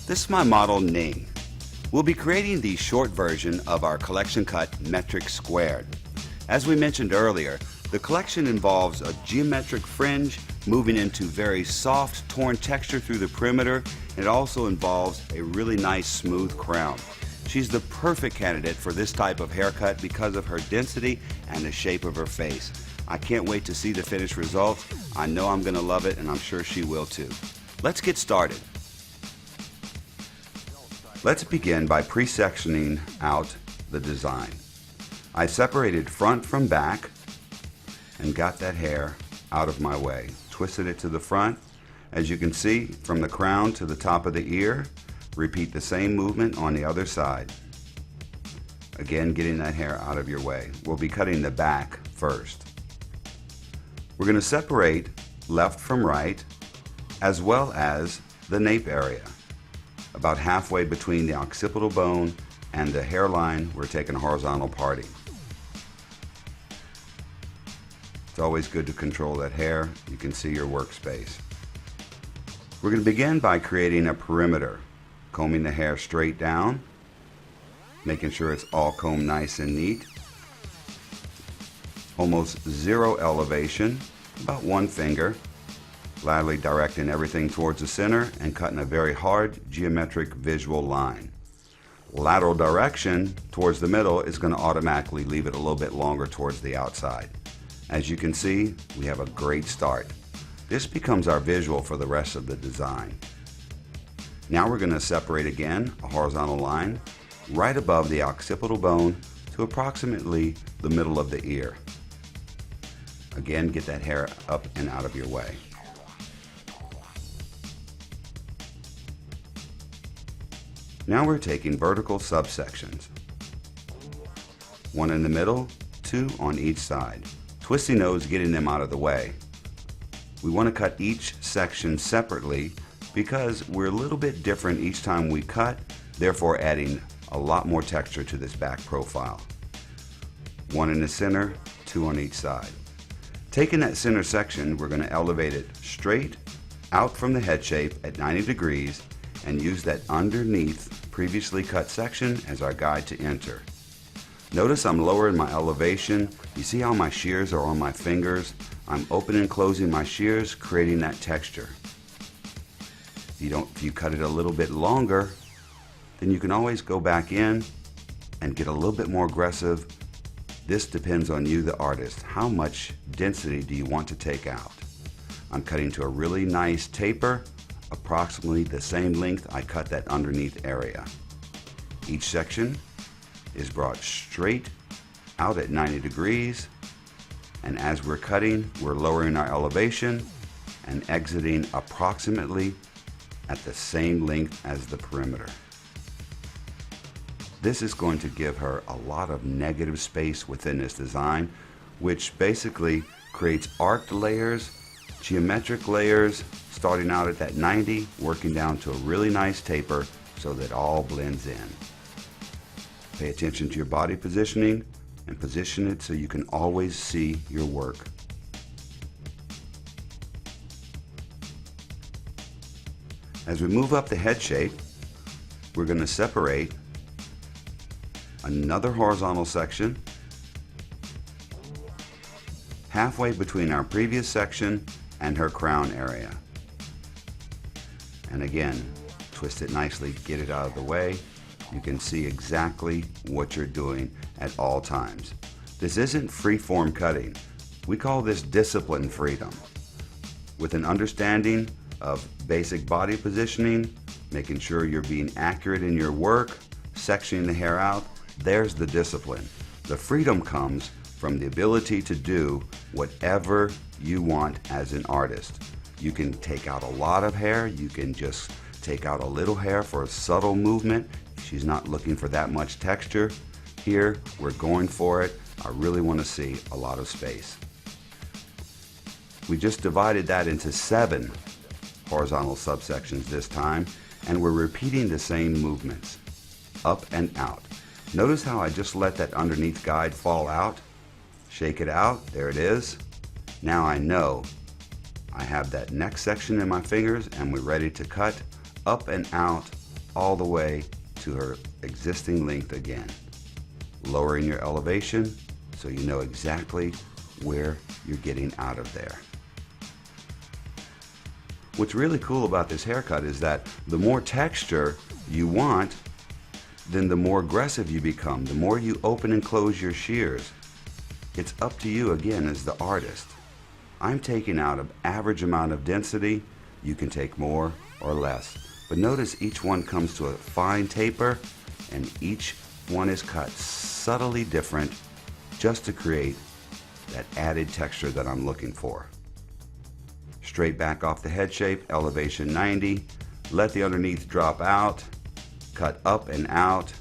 This is my model Ning. We'll be creating the short version of our collection cut metric squared. As we mentioned earlier, the collection involves a geometric fringe moving into very soft torn texture through the perimeter, and it also involves a really nice smooth crown. She's the perfect candidate for this type of haircut because of her density and the shape of her face. I can't wait to see the finished results. I know I'm going to love it, and I'm sure she will too. Let's get started. Let's begin by pre-sectioning out the design. I separated front from back and got that hair out of my way. Twisted it to the front. As you can see, from the crown to the top of the ear, repeat the same movement on the other side. Again, getting that hair out of your way. We'll be cutting the back first. We're going to separate left from right, as well as the nape area. About halfway between the occipital bone and the hairline, we're taking a horizontal parting. It's always good to control that hair. You can see your workspace. We're going to begin by creating a perimeter, combing the hair straight down, making sure it's all combed nice and neat. Almost zero elevation, about 1 finger. Gladly directing everything towards the center and cutting a very hard geometric visual line. Lateral direction towards the middle is going to automatically leave it a little bit longer towards the outside. As you can see, we have a great start. This becomes our visual for the rest of the design. Now we're going to separate again a horizontal line right above the occipital bone to approximately the middle of the ear. Again, get that hair up and out of your way. Now we're taking vertical subsections. 1 in the middle, 2 on each side. Twisting those, getting them out of the way. We want to cut each section separately because we're a little bit different each time we cut, therefore adding a lot more texture to this back profile. 1 in the center, 2 on each side. Taking that center section, we're going to elevate it straight out from the head shape at 90 degrees and use that underneath previously cut section as our guide to enter. Notice I'm lowering my elevation. You see how my shears are on my fingers? I'm opening and closing my shears, creating that texture. If you cut it a little bit longer, then you can always go back in and get a little bit more aggressive. This depends on you, the artist. How much density do you want to take out? I'm cutting to a really nice taper, approximately the same length I cut that underneath area. Each section is brought straight out at 90 degrees, and as we're cutting, we're lowering our elevation and exiting approximately at the same length as the perimeter. This is going to give her a lot of negative space within this design, which basically creates arced layers, geometric layers, starting out at that 90, working down to a really nice taper so that all blends in. Pay attention to your body positioning and position it so you can always see your work. As we move up the head shape, we're going to separate another horizontal section halfway between our previous section and her crown area. And again, twist it nicely, get it out of the way. You can see exactly what you're doing at all times. This isn't free-form cutting. We call this discipline freedom. With an understanding of basic body positioning, making sure you're being accurate in your work, sectioning the hair out, there's the discipline. The freedom comes from the ability to do whatever you want as an artist. You can take out a lot of hair, you can just take out a little hair for a subtle movement. She's not looking for that much texture. Here, we're going for it. I really want to see a lot of space. We just divided that into 7 horizontal subsections this time, and we're repeating the same movements, up and out. Notice how I just let that underneath guide fall out, shake it out, there it is. Now I know I have that next section in my fingers and we're ready to cut up and out all the way to her existing length again, lowering your elevation so you know exactly where you're getting out of there. What's really cool about this haircut is that the more texture you want, then the more aggressive you become. The more you open and close your shears. It's up to you again as the artist. I'm taking out an average amount of density. You can take more or less. But notice each one comes to a fine taper, and each one is cut subtly different just to create that added texture that I'm looking for. Straight back off the head shape, elevation 90. Let the underneath drop out. Cut up and out.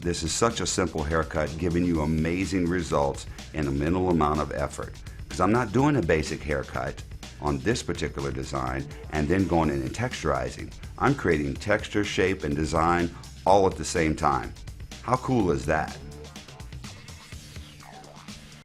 This is such a simple haircut, giving you amazing results in a minimal amount of effort. Because I'm not doing a basic haircut on this particular design and then going in and texturizing. I'm creating texture, shape, and design all at the same time. How cool is that?